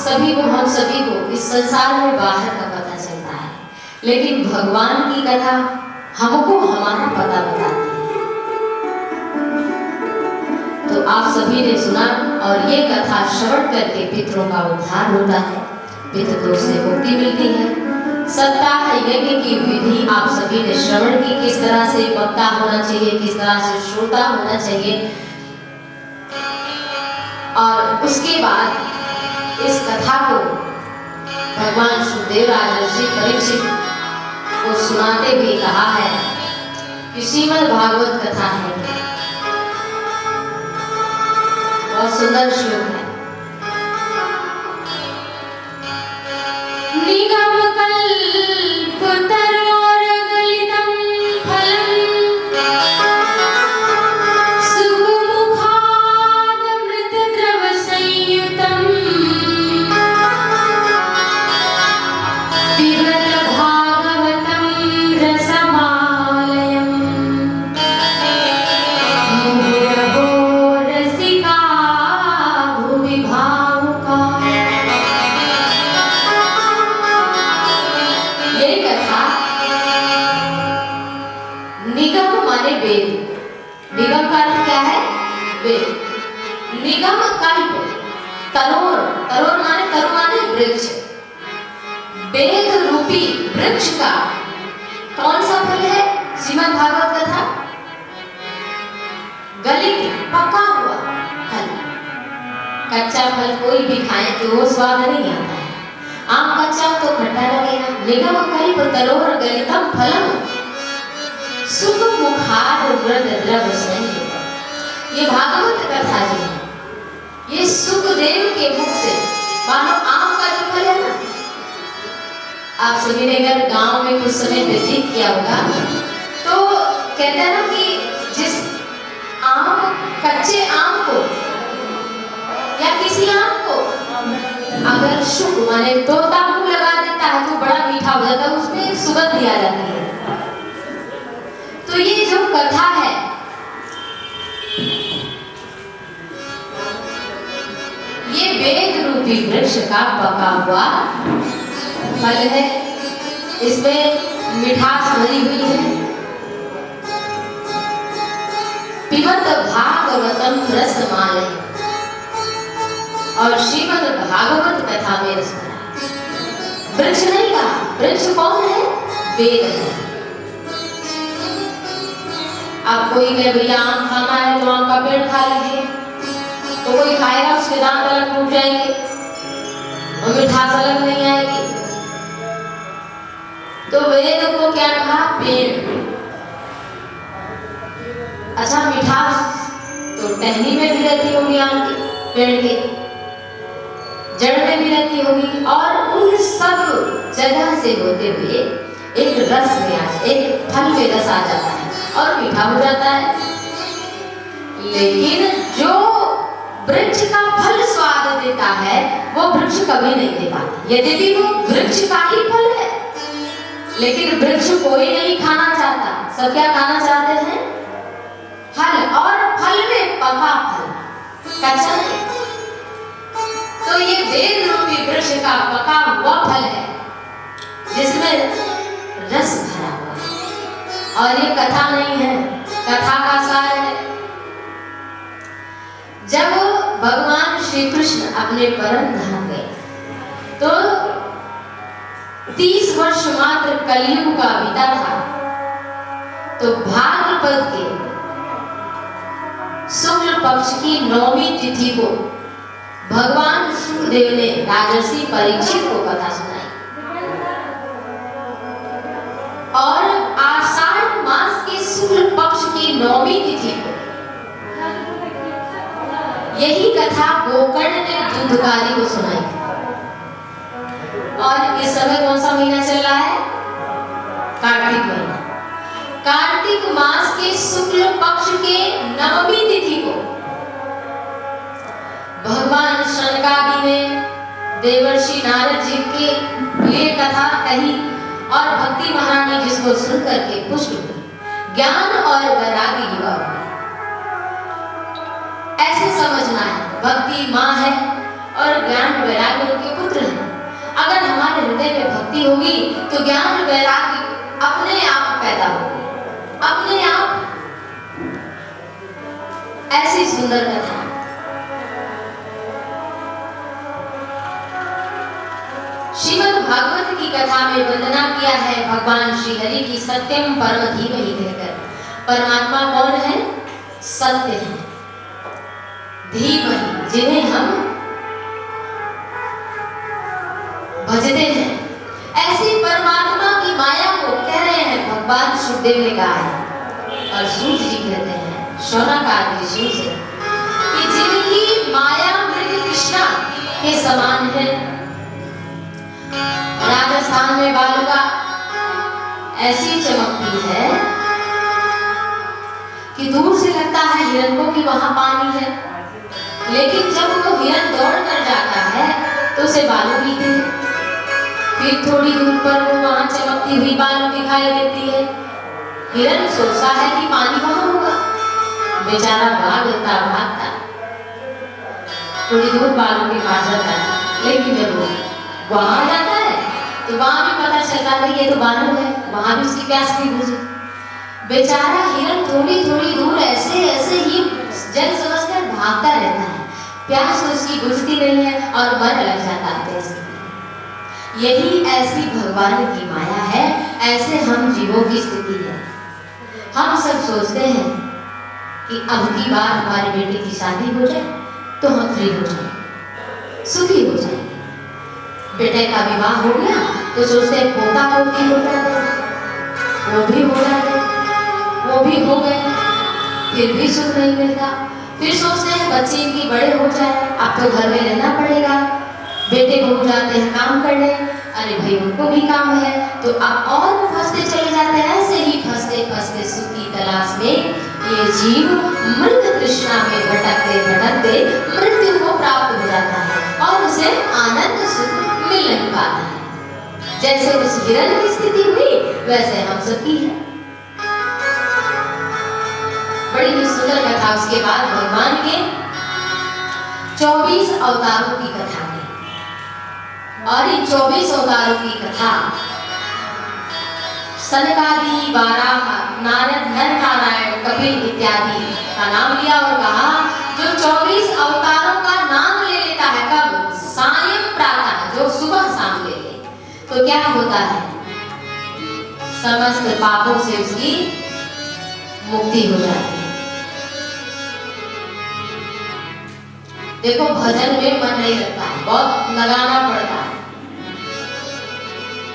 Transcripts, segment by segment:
सभी को, हम सभी को इस संसार में बाहर का पता चलता है, लेकिन भगवान की कथा हमको हमारा पता बताती है। तो आप सभी ने सुना, और ये कथा श्रवण करके पितरों का उद्धार होता है, पितृदोष से मुक्ति मिलती है। सप्ताह यज्ञ की विधि आप सभी ने श्रवण की, किस तरह से वक्ता होना चाहिए, किस तरह से श्रोता होना चाहिए। और उसके बाद इस कथा को भगवान सुखदेव राजर्षि परीक्षित को सुनाते हुए कहा है कि श्रीमद् भागवत कथा है, बहुत सुंदर श्लोक है। निगम कल्प तरोर गलितम फलम सुमुखाद मृत द्रव संयुतम पिबत भागवतम रसमालयम मुहुरहो रसिका भुवि भावुका। ये कथा निगम माने वेद, निगम का अर्थ क्या है? वेद। निगम कल्प, तरोर, तरोर माने वृक्ष, वेद रूपी वृक्ष का कौन सा फल है? श्रीमद् भागवत कथा। गलित, पका हुआ फल। कच्चा फल कोई भी खाए तो वो स्वाद नहीं आता है, आम कच्चा तो खट्टा लगेगा। निगम कल्प तरोर गलितम फलम सुख मुखार व्रत द्रव संयुतम। ये भागवत कथा जो है, ये सुखदेव के मुख से, मानो आम का जो फल है ना, आप सभी ने अगर गांव में कुछ समय व्यतीत किया होगा तो कहते हैं ना कि जिस आम, कच्चे आम को या किसी आम को अगर शुक माने तोता मुंह लगा देता है तो बड़ा मीठा हो जाता है, उसमें सुगंध आ जाती है। तो ये जो कथा है, ये वेद रूपी वृक्ष का पका हुआ फल है, इसमें मिठास भरी हुई है। पिबत भागवतम रसमालय, और श्रीमद् भागवत कथा में रस भरा। वृक्ष नहीं कहा, वृक्ष कौन है? वेद है। अब कोई कहे भैया आम खाना है तो आम का पेड़ खा लीजिए, तो कोई खाएगा उसके दांत अलग टूट जाएंगे और मिठास अलग नहीं आएगी। तो वेद को क्या कहा? पेड़। अच्छा, मिठास तो टहनी में भी रहती होगी, आम की पेड़ के जड़ में भी रहती होगी, और उन सब जगह से होते हुए एक रस में आ, एक फल में रस आ जाता है और मीठा हो जाता है। लेकिन जो वृक्ष का फल स्वाद देता है वो वृक्ष कभी नहीं दे पाता, यद्यपि वो वृक्ष का ही फल है, लेकिन वृक्ष कोई नहीं खाना चाहता, सब क्या खाना चाहते हैं? फल, और फल में पका फल, कच्चा नहीं। तो ये वेद रूपी वृक्ष का पका हुआ फल है जिसमें रस भरा हुआ है, और ये कथा नहीं है, कथा का सार है। जब भगवान श्री कृष्ण अपने परम धाम गए तो 30 वर्ष मात्र कलयुग का बीता था, तो भाद्रपद के शुक्ल पक्ष की 9वीं तिथि को भगवान सुखदेव ने राजर्षि परीक्षित को कथा सुनाई, और आषाढ़ मास के शुक्ल पक्ष की 9वीं तिथि को यही कथा गोकर्ण ने दूधकारी को सुनाई थी। और इस समय कौन सा महीना चल रहा है? कार्तिक महीना। कार्तिक मास के शुक्ल पक्ष के 9वीं तिथि को भगवान शनकादि ने देवर्षि नारद जी के लिए कथा कही, और भक्ति महारानी जिसको सुन करके पुष्ट हुई, ज्ञान और वैराग्य युवा हुई। ऐसे समझना है, भक्ति माँ है और ज्ञान वैराग्य उनके अगर हमारे हृदय में भक्ति होगी तो ज्ञान वैराग्य अपने आप पैदा होगी, अपने आप। ऐसी सुंदर कथा श्रीमद् भागवत की कथा में वंदना किया है भगवान श्री हरि की सत्यम परम धीमहि कहकर। परमात्मा कौन है? सत्य है, धीमहि, जिन्हें हम भजते हैं। ऐसी परमात्मा की माया को कह रहे हैं भगवान सुखदेव ने कहा है, और सूत जी कहते हैं शौनकादि ऋषियों से कि जिनकी माया मृग कृष्णा के समान है। राजस्थान में बालुका ऐसी चमकती है कि दूर से लगता है हिरण को कि वहां पानी है, लेकिन जब वो हिरण दौड़ कर जाता है तो उसे बालू मिलते हैं। फिर थोड़ी दूर पर वो वहां चमकती हुई बालू दिखाई देती है। हिरण सोचता है कि पानी वहां होगा, बेचारा भागता भागता थोड़ी दूर बालू के पास जाता है, लेकिन जब वो वहां जाता है तो वहां भी पता चलता है ये तो बालू है, वहां भी उसकी प्यास नहीं बुझी। बेचारा हिरण थोड़ी थोड़ी दूर ऐसे ऐसे ही जल समझकर भागता रहता है, प्यास उसकी बुझती नहीं है और मर लग जाता है प्यास। यही ऐसी भगवान की माया है, ऐसे हम जीवों की स्थिति है। हम सब सोचते हैं कि अब की बार हमारे बेटे की शादी हो जाए तो हम फ्री हो जाए, सुखी हो जाए। बेटे का विवाह हो गया तो सोचते हैं पोता पोती हो जाए, वो भी हो जाए, वो भी हो गए, फिर भी सुख नहीं मिलता। फिर सोचते हैं बच्चे इनकी बड़े हो जाए, अब तो घर में रहना पड़ेगा। बेटे बहू जाते हैं काम करने, अरे भाई उनको भी काम है, तो अब और फंसते चले जाते हैं। ऐसे ही फंसते फंसते सुख की तलाश में ये जीव मृग तृष्णा में भटकते भटकते मृत्यु को प्राप्त हो जाता है और उसे आनंद सुख मिल नहीं पाता है। जैसे उस हिरण की स्थिति हुई वैसे हम सबकी है। बड़ी ही सुंदर कथा। उसके बाद भगवान के 24 अवतारों की कथा है, और इन 24 अवतारों की कथा सनकादि, वाराह, नारद, नर नारायण, कपिल इत्यादि का नाम लिया और कहा जो 24 अवतारों का नाम ले लेता है, कब? सायं प्रातः, जो सुबह शाम ले ले, तो क्या होता है? समस्त पापों से उसकी मुक्ति हो जाती है। देखो भजन में मन नहीं लगता है, बहुत लगाना पड़ता है।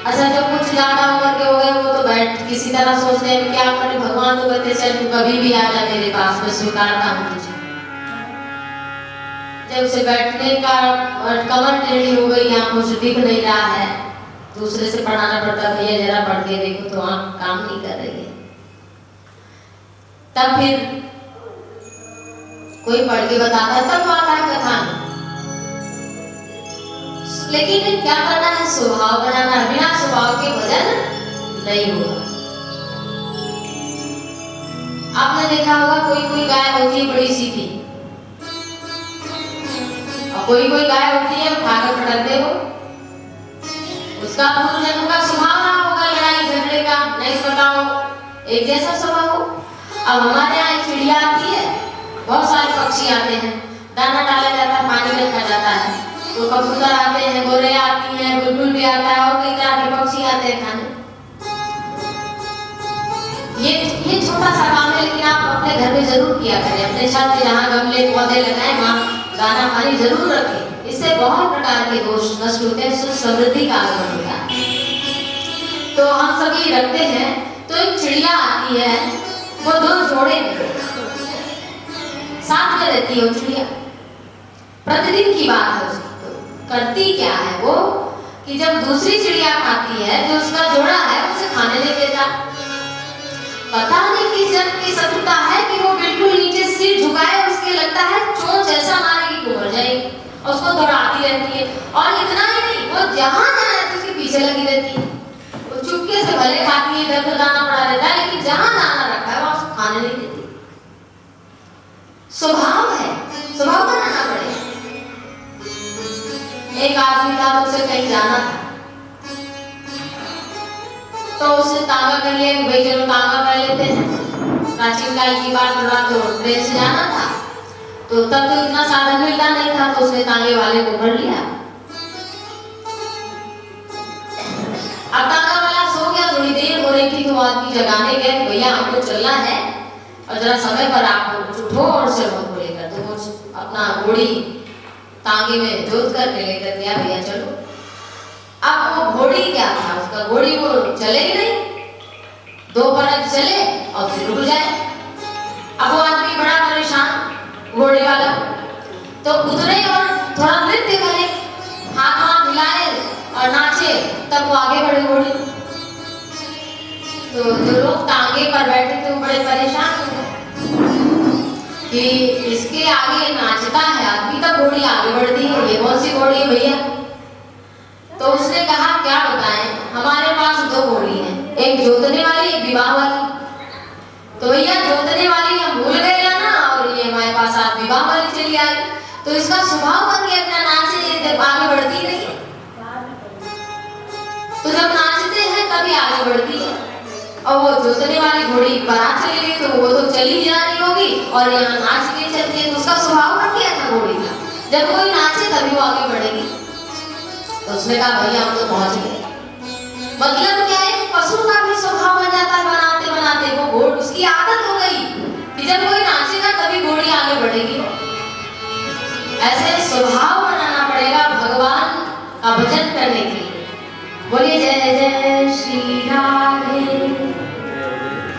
अच्छा जब कुछ ज्यादा उम्र के हो गए वो तो बैठ किसी तरह सोचते हैं क्या करें, भगवान तो कहते चल तू कभी भी आ जा मेरे पास, मैं स्वीकारता हूँ तुझे। जब उसे बैठने का कमर टेढ़ी हो गई, आंखों से दिख नहीं रहा है, दूसरे से पढ़ाना पड़ता, भैया जरा पढ़ के देखो तो आंख काम नहीं कर रही है। तब फिर कोई पढ़ के बताता है, तब आता है कथा में। लेकिन क्या करना है? स्वभाव बनाना है, बिना स्वभाव के भजन नहीं होगा। आपने देखा होगा कोई कोई गाय होती है बड़ी सीधी, और कोई कोई गाय होती है उठाकर पटक दे, वो उसका पूर्व जन्म का स्वभाव रहा होगा लड़ाई झगड़े का, नहीं पटाओ, एक जैसा स्वभाव हो। अब हमारे यहाँ एक चिड़िया आती है, बहुत सारे पक्षी आते हैं, दाना डाला जाता है, पानी रखा जाता है, तो कबूतर आते हैं, गोरे आती हैं, बुलबुल भी आता है और कई तरह के पक्षी आते हैं खाने। ये छोटा सा काम है, लेकिन आप अपने घर में जरूर किया करें। अपने छत पे जहाँ गमले पौधे लगाएं वहाँ दाना पानी जरूर रखें, इससे बहुत प्रकार के दोष नष्ट होते हैं, सुख समृद्धि का आगमन होता है। तो हम सभी रखते हैं। तो एक चिड़िया आती है, वो 2 जोड़े में साथ में रहती है। वो चिड़िया प्रतिदिन की बात है उसकी। तो करती क्या है वो कि जब दूसरी चिड़िया खाती है जो उसका जोड़ा है उसे खाने नहीं देता। पता नहीं किस जन्म की शत्रुता है कि वो बिल्कुल नीचे सिर झुकाए, उसके लगता है चोंच ऐसा मारेगी कि मर जाएगी, और उसको दौड़ाती रहती है। और इतना ही नहीं, वो जहां जाए तो उसके पीछे लगी रहती है। वो चुपके से भले खाती है, इधर तो दाना पड़ा रहता है, लेकिन जहां दाना रखा है वहां उसको खाने नहीं देती। स्वभाव है, स्वभाव बनाना पड़ेगा। एक आदमी था तो उसे कहीं जाना था, तो उसने तांगा कर लिया कि भाई चलो तांगा कर लेते हैं। प्राचीन काल की बात थोड़ा, तो ट्रेन से जाना था, तो तब तो इतना साधन मिलता नहीं था, तो उसने तांगे वाले को भर लिया। अब तांगा वाला सो गया, थोड़ी देर हो रही थी तो आदमी जगाने गए, भैया हमको चलना है और जरा समय पर आप उठो और चलो हमको लेकर। तो वो अपना घोड़ी तांगे में जोत करके लेकर गया, भैया चलो। अब वो घोड़ी क्या था, उसका घोड़ी वो चले ही नहीं, 2 परत चले और फिर रुक जाए। अब वो आदमी बड़ा परेशान घोड़ी वाला, तो उतरे और थोड़ा नृत्य करे, हाथ हिलाए और नाचे, तब वो आगे बढ़े घोड़ी। तो जो लोग तांगे पर बैठे थे वो बड़े परेशान हो गए कि इसके आगे नाचता है आदमी, तब घोड़ी आगे बढ़ती है, ये कौन सी घोड़ी है भैया। तो उसने कहा क्या बताएं, हमारे पास 2 घोड़ी हैं, एक जोतने वाली एक विवाह वाली। तो भैया जोतने वाली हम भूल गए लाना, और ये हमारे पास आज विवाह वाली चली आई। तो इसका स्वभाव बन गया अपना नाचे, जब आगे बढ़ती नहीं, तो जब नाचते हैं तभी आगे बढ़ती है। और वो जोतने वाली घोड़ी बारात चली गई, तो वो तो चली जा रही होगी और यहाँ नाच के चलती है, तो उसका स्वभाव बन गया था घोड़ी का, जब कोई नाचे तभी वो आगे बढ़ेगी। तो उसने कहा भैया हम तो पहुंच गए। मतलब क्या है, पशु का भी स्वभाव बन जाता है, बनाते बनाते वो घोड़ी, उसकी आदत हो गई कि जब कोई नाचेगा तभी घोड़ी आगे बढ़ेगी। ऐसे स्वभाव बनाना पड़ेगा भगवान का भजन करने के लिए। बोलिए जय जय श्री राधे।